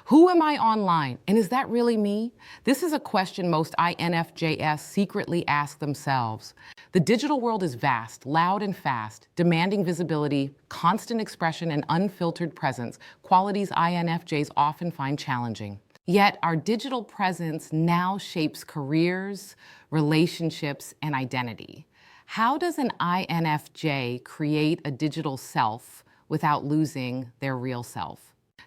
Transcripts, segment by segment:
Who am I online? And is that really me? This is a question most INFJs secretly ask themselves. The digital world is vast, loud and fast, demanding visibility, constant expression, and unfiltered presence, qualities INFJs often find challenging. Yet our digital presence now shapes careers, relationships, and identity. How does an INFJ create a digital self without losing their real self?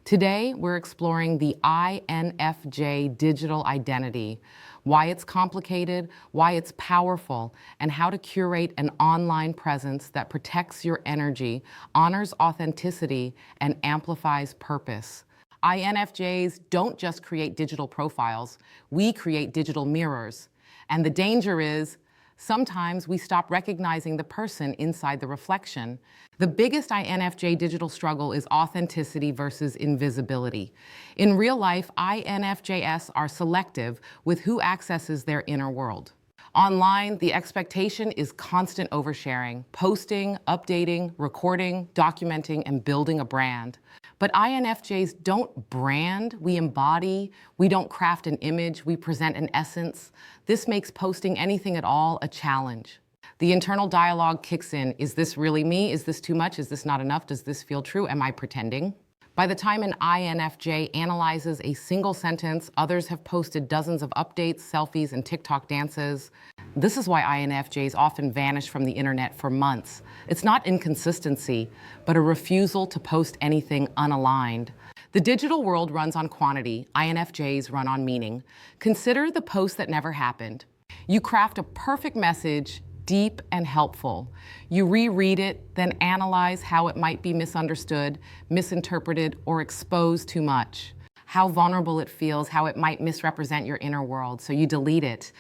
Today, we're exploring the INFJ digital identity, why it's complicated, why it's powerful, and how to curate an online presence that protects your energy, honors authenticity, and amplifies purpose. INFJs don't just create digital profiles, we create digital mirrors. And the danger is, sometimes we stop recognizing the person inside the reflection. The biggest INFJ digital struggle is authenticity versus invisibility. In real life, INFJs are selective with who accesses their inner world. Online, the expectation is constant oversharing, posting, updating, recording, documenting, and building a brand. But INFJs don't brand, we embody. We don't craft an image, we present an essence. This makes posting anything at all a challenge. The internal dialogue kicks in. Is this really me? Is this too much? Is this not enough? Does this feel true? Am I pretending? By the time an INFJ analyzes a single sentence, others have posted dozens of updates, selfies, and TikTok dances. This is why INFJs often vanish from the internet for months. It's not inconsistency, but a refusal to post anything unaligned. The digital world runs on quantity. INFJs run on meaning. Consider the post that never happened. You craft a perfect message, deep and helpful. You reread it, then analyze how it might be misunderstood, misinterpreted, or exposed too much. How vulnerable it feels, how it might misrepresent your inner world, so you delete it.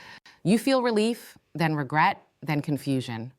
You feel relief, then regret, then confusion.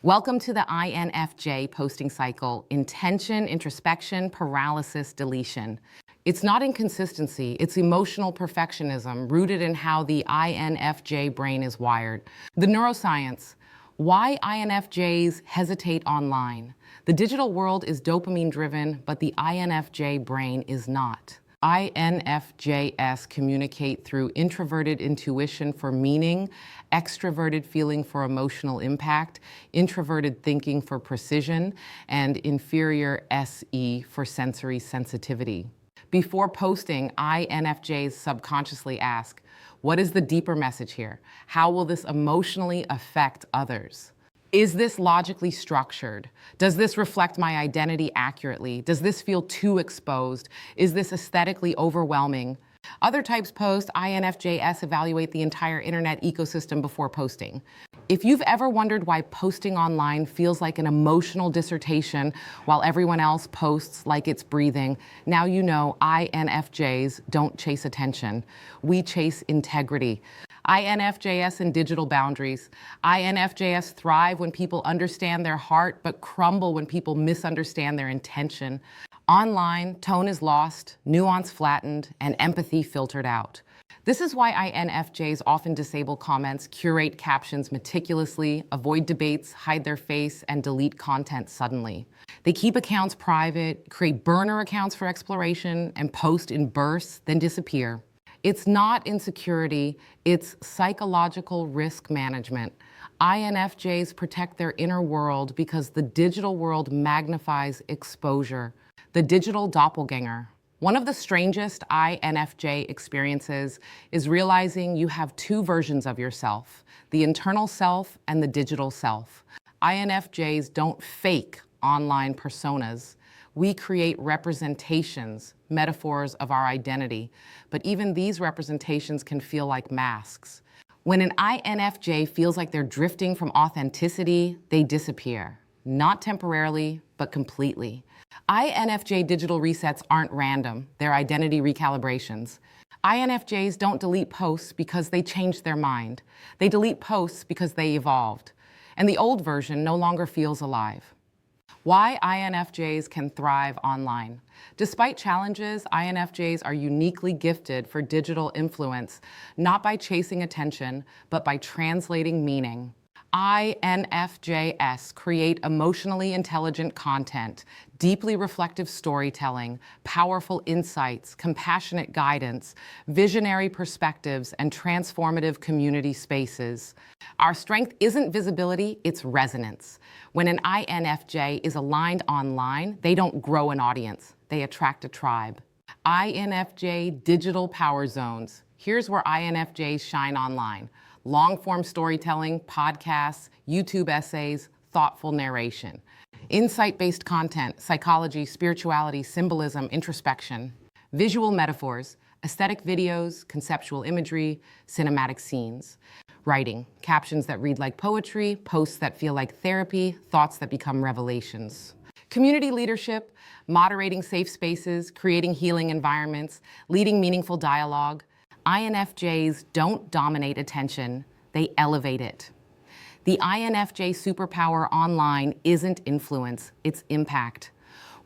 Welcome to the INFJ posting cycle: intention, introspection, paralysis, deletion. It's not inconsistency, it's emotional perfectionism rooted in how the INFJ brain is wired. The Neuroscience: why INFJs hesitate online. The digital world is dopamine-driven, but the INFJ brain is not. INFJs communicate through introverted intuition for meaning, extroverted feeling for emotional impact, introverted thinking for precision, and inferior SE for sensory sensitivity. Before posting, INFJs subconsciously ask, what is the deeper message here? How will this emotionally affect others? Is this logically structured? Does this reflect my identity accurately? Does this feel too exposed? Is this aesthetically overwhelming? Other types post, INFJs evaluate the entire internet ecosystem before posting. If you've ever wondered why posting online feels like an emotional dissertation while everyone else posts like it's breathing, now you know INFJs don't chase attention. We chase integrity. INFJs and digital boundaries. INFJs thrive when people understand their heart, but crumble when people misunderstand their intention. Online, tone is lost, nuance flattened, and empathy filtered out. This is why INFJs often disable comments, curate captions meticulously, avoid debates, hide their face, and delete content suddenly. They keep accounts private, create burner accounts for exploration, and post in bursts, then disappear. It's not insecurity, it's psychological risk management. INFJs protect their inner world because the digital world magnifies exposure. The digital doppelganger. One of the strangest INFJ experiences is realizing you have two versions of yourself, the internal self and the digital self. INFJs don't fake online personas. We create representations, metaphors of our identity, but even these representations can feel like masks. When an INFJ feels like they're drifting from authenticity, they disappear. Not temporarily, but completely. INFJ digital resets aren't random, they're identity recalibrations. INFJs don't delete posts because they changed their mind. They delete posts because they evolved. And the old version no longer feels alive. Why INFJs can thrive online. Despite challenges, INFJs are uniquely gifted for digital influence, not by chasing attention, but by translating meaning. INFJs create emotionally intelligent content, deeply reflective storytelling, powerful insights, compassionate guidance, visionary perspectives, and transformative community spaces. Our strength isn't visibility, it's resonance. When an INFJ is aligned online, they don't grow an audience, they attract a tribe. INFJ digital power zones. Here's where INFJs shine online. Long-form storytelling, podcasts, YouTube essays, thoughtful narration. Insight-based content, psychology, spirituality, symbolism, introspection. Visual metaphors, aesthetic videos, conceptual imagery, cinematic scenes. Writing, captions that read like poetry, posts that feel like therapy, thoughts that become revelations. Community leadership, moderating safe spaces, creating healing environments, leading meaningful dialogue. INFJs don't dominate attention, they elevate it. The INFJ superpower online isn't influence, it's impact.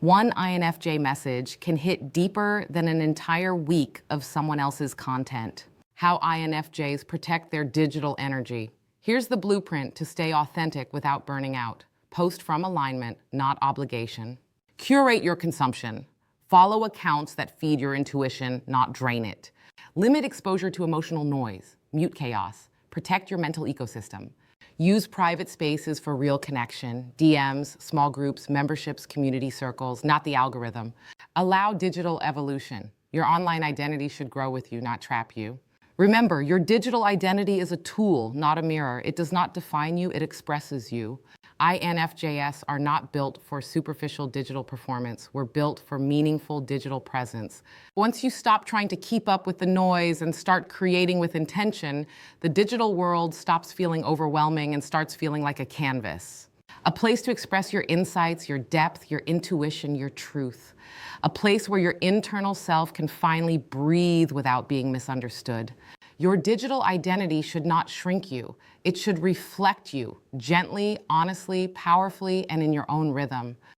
One INFJ message can hit deeper than an entire week of someone else's content. How INFJs protect their digital energy. Here's the blueprint to stay authentic without burning out. Post from alignment, not obligation. Curate your consumption. Follow accounts that feed your intuition, not drain it. Limit exposure to emotional noise. Mute chaos. Protect your mental ecosystem. Use private spaces for real connection, DMs, small groups, memberships, community circles, not the algorithm. Allow digital evolution. Your online identity should grow with you, not trap you. Remember, your digital identity is a tool, not a mirror. It does not define you, it expresses you. INFJs are not built for superficial digital performance. We're built for meaningful digital presence. Once you stop trying to keep up with the noise and start creating with intention, the digital world stops feeling overwhelming and starts feeling like a canvas. A place to express your insights, your depth, your intuition, your truth. A place where your internal self can finally breathe without being misunderstood. Your digital identity should not shrink you. It should reflect you gently, honestly, powerfully, and in your own rhythm.